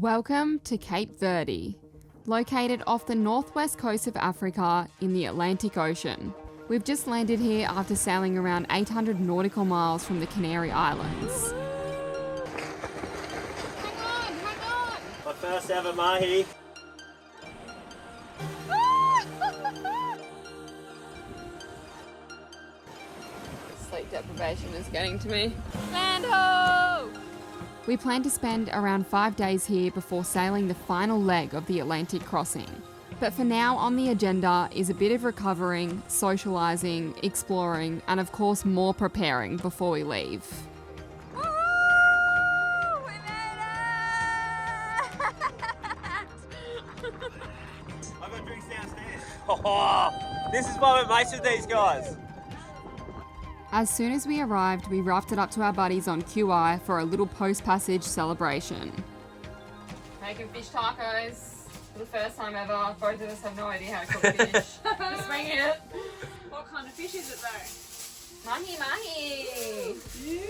Welcome to Cape Verde, located off the northwest coast of Africa in the Atlantic Ocean. We've just landed here after sailing around 800 nautical miles from the Canary Islands. Hang on! My first ever MAHI. Sleep deprivation is getting to me. Land ho! We plan to spend around 5 days here before sailing the final leg of the Atlantic crossing. But for now, on the agenda is a bit of recovering, socialising, exploring, and of course more preparing before we leave. Woo! We made it! I've got drinks downstairs. Oh, this is why we're mates with these guys. As soon as we arrived, we roughed it up to our buddies on QI for a little post-passage celebration. Making fish tacos for the first time ever. Both of us have no idea how to cook fish. Just winging it. What kind of fish is it though? Mahi!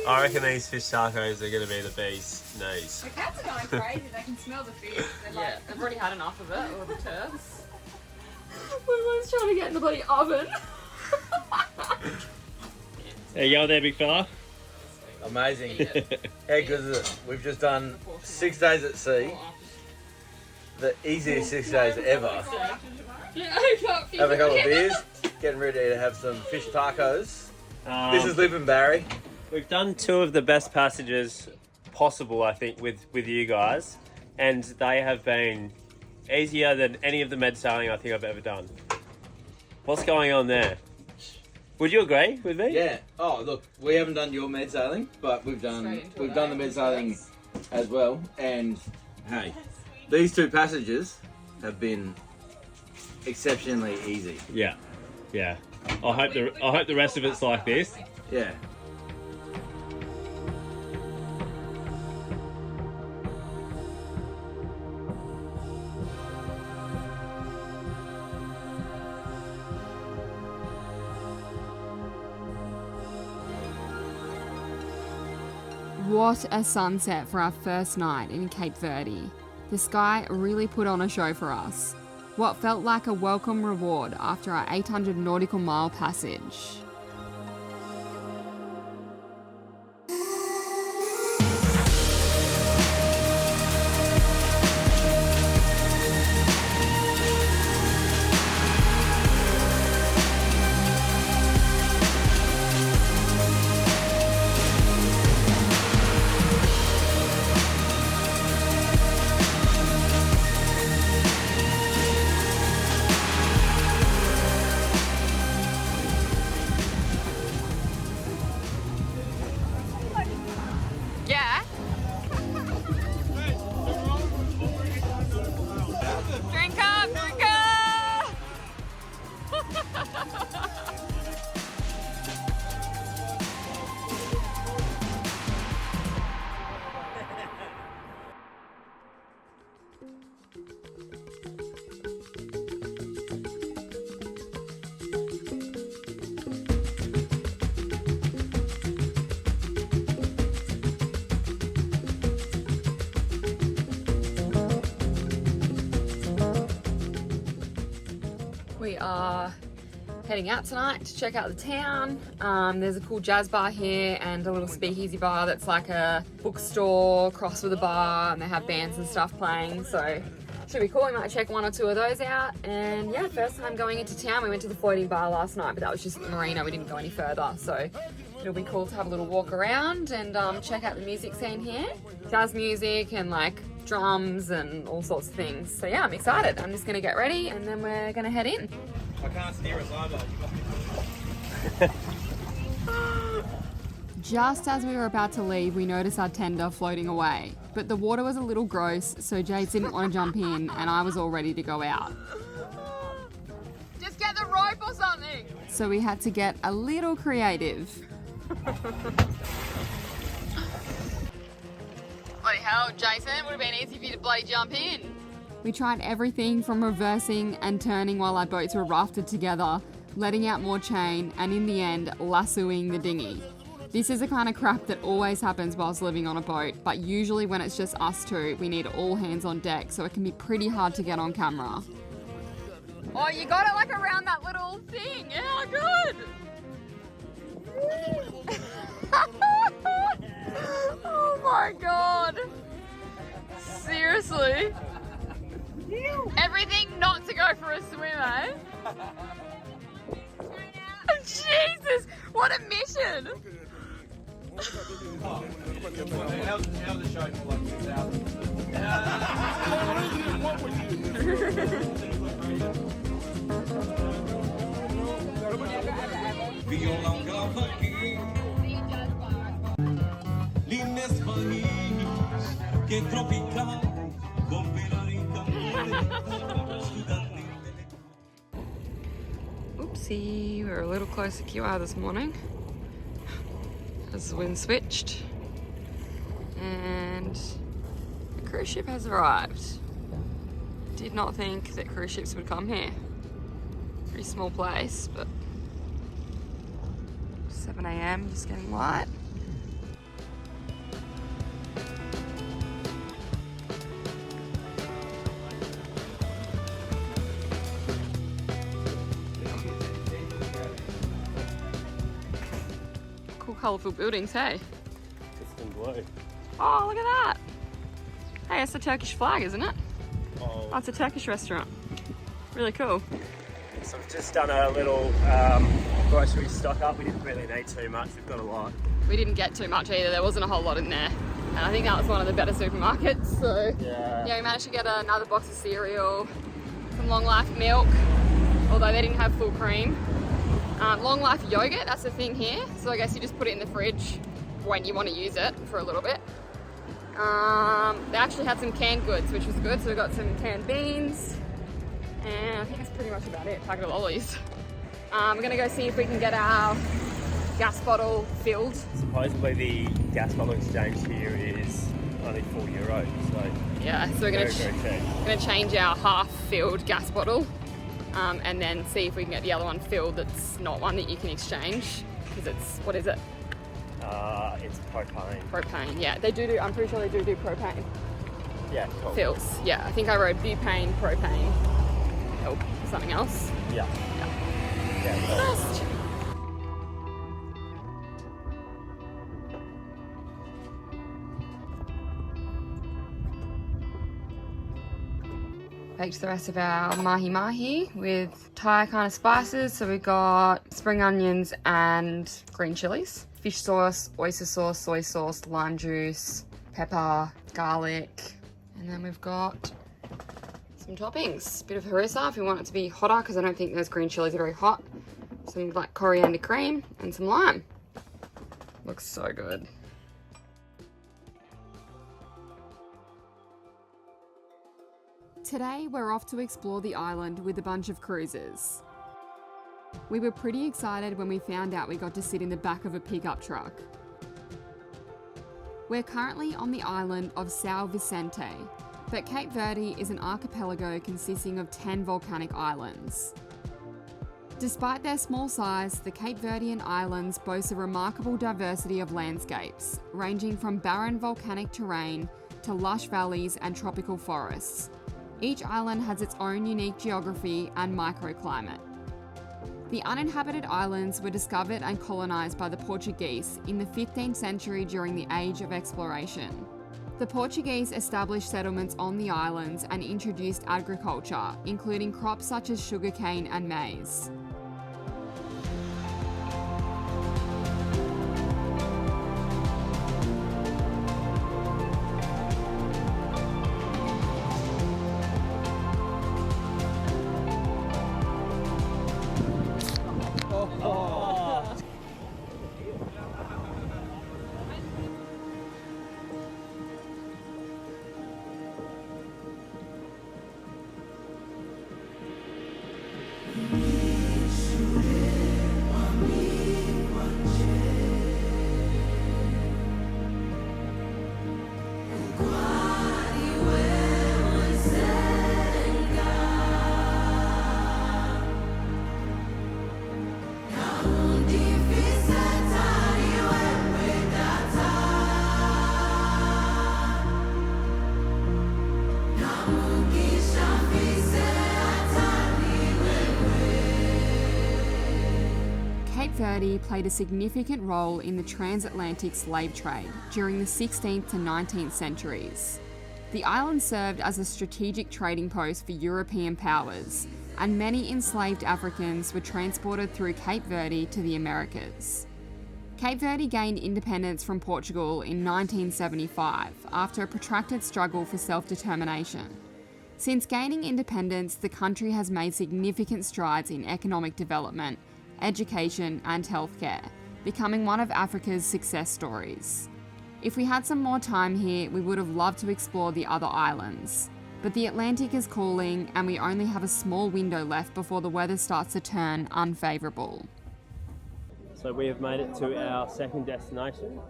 I reckon these fish tacos are going to be the bee's knees. The cats are going crazy, they can smell the fish. They're Yeah, like, they've already had enough of it, all the turfs. Everyone's trying to get in the bloody oven. There you go there, big fella. Amazing. How good is it? We've just done 6 days at sea. The easiest 6 days ever. Have a couple of beers. Getting ready to have some fish tacos. This is Liv and Barry. We've done 2 of the best passages possible, I think, with you guys. And they have been easier than any of the med sailing I think I've ever done. What's going on there? Would you agree with me? Yeah. Oh, look, we haven't done your med sailing, but we've done the med sailing as well. And hey, these 2 passages have been exceptionally easy. Yeah. Yeah. I hope the rest of it's like this. Yeah. What a sunset for our first night in Cape Verde. The sky really put on a show for us. What felt like a welcome reward after our 800 nautical mile passage. Yeah. Drink up, drink up. We are heading out tonight to check out the town. There's a cool jazz bar here and a little speakeasy bar that's like a bookstore crossed with a bar, and they have bands and stuff playing, so should be cool. We might check 1 or 2 of those out. And yeah, first time going into town. We went to the floating bar last night, but that was just the marina. We didn't go any further, so it'll be cool to have a little walk around and check out the music scene here. Jazz music and like drums and all sorts of things. So yeah, I'm excited. I'm just gonna get ready and then we're gonna head in. I can't steer us either. Just as we were about to leave, we noticed our tender floating away. But the water was a little gross, so Jade didn't want to jump in and I was all ready to go out. just get the rope or something. So we had to get a little creative. Bloody hell, Jason, it would have been easy for you to bloody jump in. We tried everything from reversing and turning while our boats were rafted together, letting out more chain, and in the end, lassoing the dinghy. This is the kind of crap that always happens whilst living on a boat, but usually when it's just us two, we need all hands on deck, so it can be pretty hard to get on camera. Oh, you got it like around that little thing. Yeah, good. Oh my god. Seriously? Everything not to go for a swim, eh? Jesus, what a mission! How's the show for like 2000? Oopsie, we're a little close to QR this morning as the wind switched, and the cruise ship has arrived. Did not think that cruise ships would come here. Pretty small place, but 7 AM, just getting light. Cool, colourful buildings, hey? Just in blue. Oh, look at that! Hey, it's a Turkish flag, isn't it? Oh. Oh, it's a Turkish restaurant. Really cool. So we've just done a little grocery stock up. We didn't really need too much. We've got a lot. We didn't get too much either. There wasn't a whole lot in there. And I think that was one of the better supermarkets. So yeah, we managed to get another box of cereal, some long life milk, although they didn't have full cream. Long life yogurt, that's the thing here. So I guess you just put it in the fridge when you want to use it for a little bit. They actually had some canned goods, which was good. So we got some canned beans, and I think that's pretty much about it. Packet of lollies. We're gonna go see if we can get our gas bottle filled. Supposedly the gas bottle exchange here is only €4. So yeah, so we're very cheap. gonna change our half-filled gas bottle, and then see if we can get the other one filled. That's not one that you can exchange because it's, what is it? It's propane. Propane. Yeah, they do. I'm pretty sure they do propane Yeah, cool. fills. Yeah, I think I wrote butane, propane, or something else. Yeah. Yeah, cool. Best. Baked the rest of our mahi with Thai kind of spices. So we've got spring onions and green chilies, fish sauce, oyster sauce, soy sauce, lime juice, pepper, garlic, and then we've got some toppings. Bit of harissa if you want it to be hotter, because I don't think those green chilies are very hot. Some like coriander cream and some lime. Looks so good. Today we're off to explore the island with a bunch of cruisers. We were pretty excited when we found out we got to sit in the back of a pickup truck. We're currently on the island of São Vicente, but Cape Verde is an archipelago consisting of 10 volcanic islands. Despite their small size, the Cape Verdean islands boast a remarkable diversity of landscapes, ranging from barren volcanic terrain to lush valleys and tropical forests. Each island has its own unique geography and microclimate. The uninhabited islands were discovered and colonised by the Portuguese in the 15th century during the Age of Exploration. The Portuguese established settlements on the islands and introduced agriculture, including crops such as sugarcane and maize. Verde played a significant role in the transatlantic slave trade during the 16th to 19th centuries. The island served as a strategic trading post for European powers, and many enslaved Africans were transported through Cape Verde to the Americas. Cape Verde gained independence from Portugal in 1975 after a protracted struggle for self-determination. Since gaining independence, the country has made significant strides in economic development, education and healthcare, becoming one of Africa's success stories. If we had some more time here, we would have loved to explore the other islands. But the Atlantic is cooling and we only have a small window left before the weather starts to turn unfavourable. So we have made it to our second destination,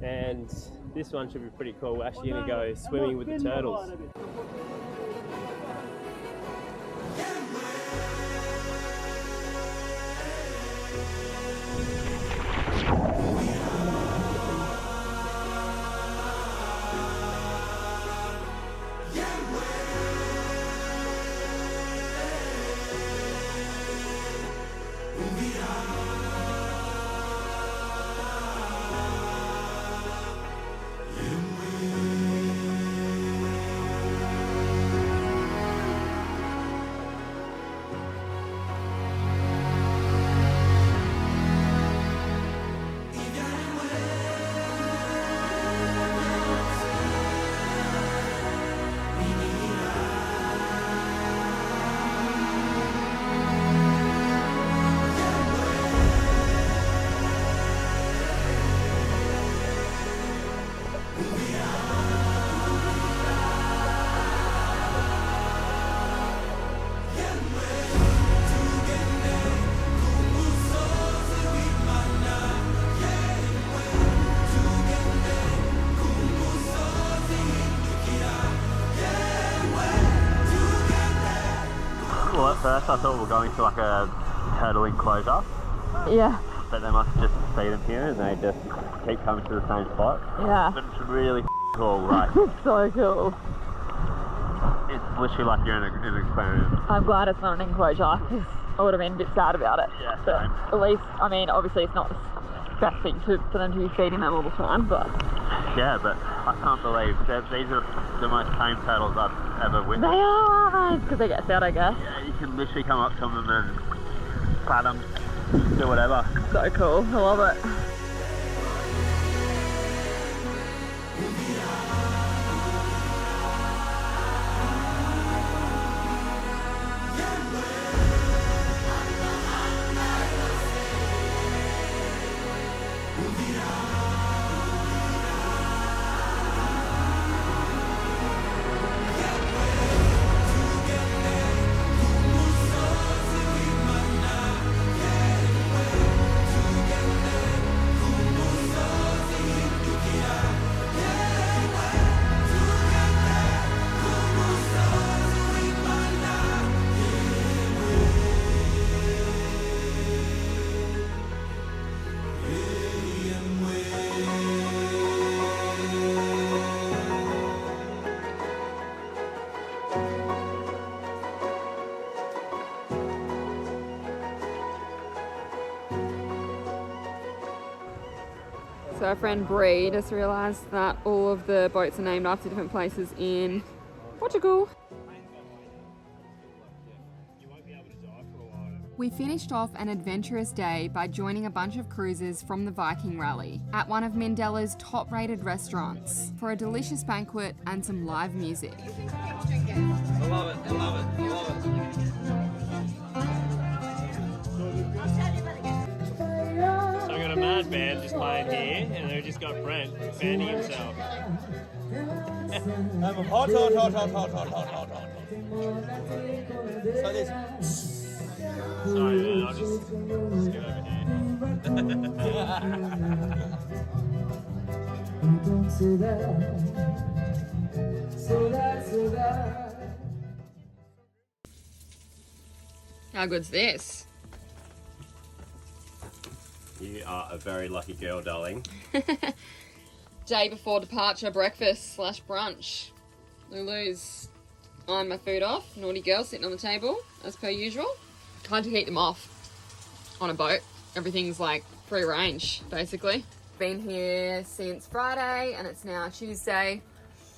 and this one should be pretty cool. We're actually going to go swimming with the turtles. Well, at first I thought we were going to like a turtle enclosure. Yeah. But they must just see them here and they just keep coming to the same spot. Yeah. But it's really cool, like So cool. it's literally like you're in an aquarium. I'm glad it's not an enclosure because I would have been a bit sad about it. Yeah, but same. at least, I mean, obviously it's not the best thing for them to be feeding them all the time, but Yeah, but I can't believe that these are the most tame turtles I've ever they witnessed. are, because they get fed, I guess. Yeah, you can literally come up to them and pat them, do whatever. So cool, I love it. So our friend Bree just realised that all of the boats are named after different places in Portugal. We finished off an adventurous day by joining a bunch of cruisers from the Viking Rally at one of Mindela's top-rated restaurants for a delicious banquet and some live music. I love it, I love it, I love it. So I got a mad band just playing here, and they've just got Brent fanning himself. I'm hot, hot, hot, hot, hot, hot, hot, hot, hot. So this. Sorry man, I'll just get over here. How good's this? You are a very lucky girl, darling. Day before departure breakfast / brunch. Lulu's eyeing my food off. Naughty girl sitting on the table, as per usual. Time to keep them off. on a boat. Everything's like free range, basically. Been here since Friday and it's now Tuesday,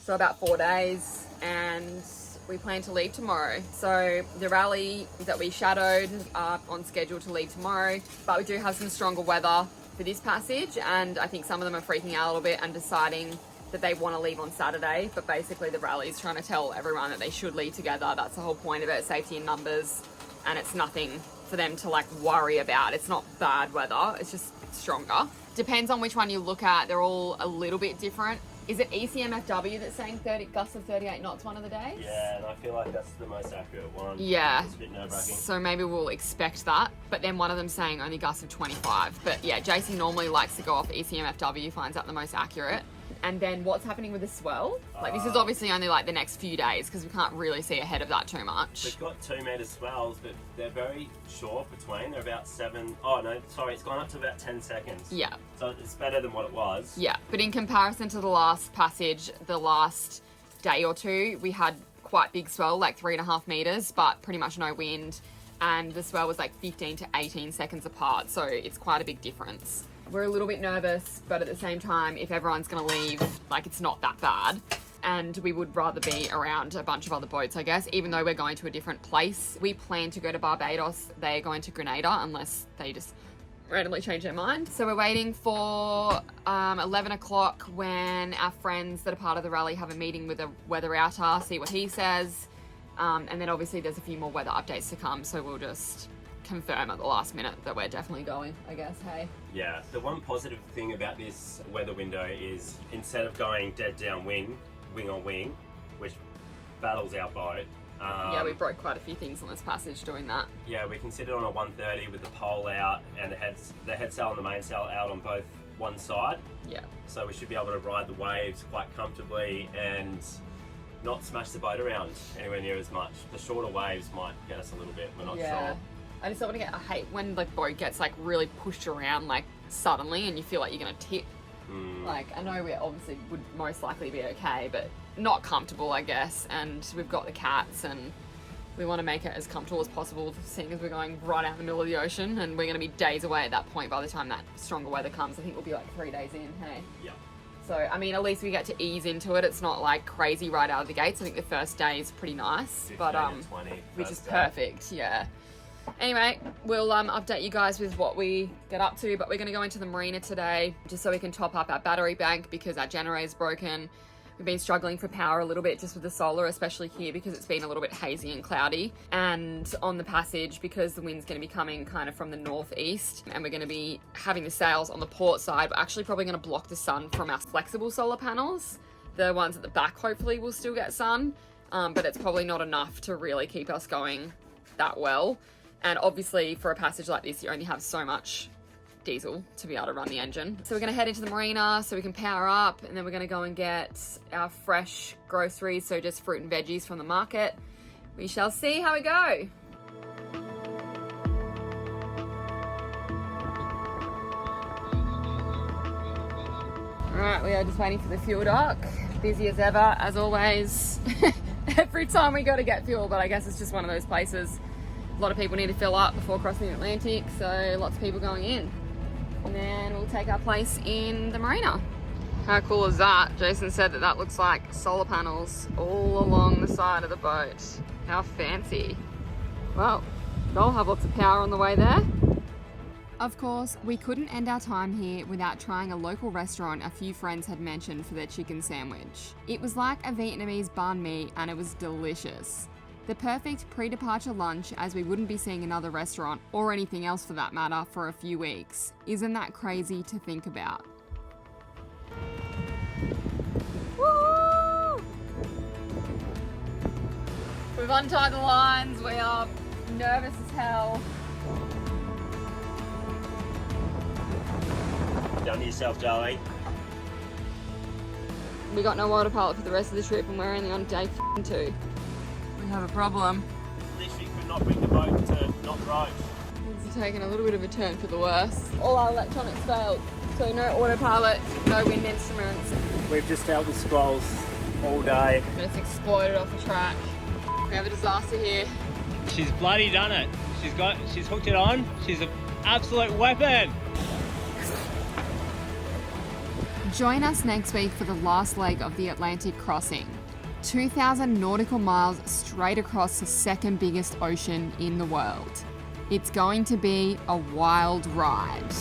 so about 4 days, and we plan to leave tomorrow. So the rally that we shadowed are on schedule to leave tomorrow, but we do have some stronger weather for this passage, and I think some of them are freaking out a little bit and deciding that they want to leave on Saturday, but basically the rally is trying to tell everyone that they should leave together. That's the whole point of it, safety in numbers, and it's nothing for them to like worry about. It's not bad weather, it's just stronger. Depends on which one you look at, they're all a little bit different. Is it ECMFW that's saying 30 gusts of 38 knots one of the days? Yeah, and I feel like that's the most accurate one. Yeah. It's a bit nerve-wracking. So maybe we'll expect that, but then one of them saying only gusts of 25. But yeah, Jason normally likes to go off ECMFW, finds that the most accurate. And then what's happening with the swell? Like this is obviously only like the next few days because we can't really see ahead of that too much. We've got 2 metre swells, but they're very short between. They're about 7, oh no, sorry, it's gone up to about 10 seconds. Yeah. So it's better than what it was. Yeah, but in comparison to the last passage, the last day or two, we had quite big swell, like 3.5 metres, but pretty much no wind. And the swell was like 15 to 18 seconds apart, so it's quite a big difference. We're a little bit nervous, but at the same time, if everyone's going to leave, like it's not that bad. And we would rather be around a bunch of other boats, I guess, even though we're going to a different place. We plan to go to Barbados. They're going to Grenada unless they just randomly change their mind. So we're waiting for 11 o'clock when our friends that are part of the rally have a meeting with a weather outer, see what he says. And then obviously there's a few more weather updates to come, so we'll just confirm at the last minute that we're definitely going, I guess, hey? Yeah, the one positive thing about this weather window is instead of going dead downwind, wing on wing, which battles our boat. Yeah, we broke quite a few things on this passage doing that. Yeah, we can sit it on a 130 with the pole out and the head sail and the mainsail out on both one side. Yeah. So we should be able to ride the waves quite comfortably and not smash the boat around anywhere near as much. The shorter waves might get us a little bit, we're not sure. I just don't want to I hate when the boat gets like really pushed around like suddenly and you feel like you're going to tip. Like, I know we obviously would most likely be okay, but not comfortable, I guess. And we've got the cats and we want to make it as comfortable as possible, seeing as we're going right out in the middle of the ocean and we're going to be days away at that point by the time that stronger weather comes. I think we'll be like 3 days in, hey? Yeah. So, I mean, at least we get to ease into it. It's not like crazy right out of the gates. I think the first day is pretty nice, but 20, which is day. Perfect, yeah. Anyway, we'll update you guys with what we get up to, but we're going to go into the marina today just so we can top up our battery bank because our generator's broken. We've been struggling for power a little bit just with the solar, especially here because it's been a little bit hazy and cloudy. And on the passage, because the wind's going to be coming kind of from the northeast and we're going to be having the sails on the port side, we're actually probably going to block the sun from our flexible solar panels. The ones at the back hopefully will still get sun, but it's probably not enough to really keep us going that well. And obviously for a passage like this, you only have so much diesel to be able to run the engine. So we're going to head into the marina so we can power up, and then we're going to go and get our fresh groceries, so just fruit and veggies from the market. We shall see how we go. Alright, we are just waiting for the fuel dock. Busy as ever, as always. Every time we go to get fuel, but I guess it's just one of those places. A lot of people need to fill up before crossing the Atlantic, so lots of people going in. And then we'll take our place in the marina. How cool is that? Jason said that that looks like solar panels all along the side of the boat. How fancy. Well, they'll have lots of power on the way there. Of course, we couldn't end our time here without trying a local restaurant a few friends had mentioned for their chicken sandwich. It was like a Vietnamese banh mi and it was delicious. The perfect pre-departure lunch, as we wouldn't be seeing another restaurant, or anything else for that matter, for a few weeks. Isn't that crazy to think about? Woo! We've untied the lines, we are nervous as hell. Done yourself, darling. We got no autopilot for the rest of the trip and we're only on day 2. We have a problem. Literally could not bring the boat to not roach. Things are taking a little bit of a turn for the worse. All our electronics failed, so no autopilot, no wind instruments. We've just dealt with squalls all day. And it's exploded off the track. We have a disaster here. She's bloody done it. She's hooked it on. She's an absolute weapon. Join us next week for the last leg of the Atlantic crossing. 2,000 nautical miles straight across the second biggest ocean in the world. It's going to be a wild ride.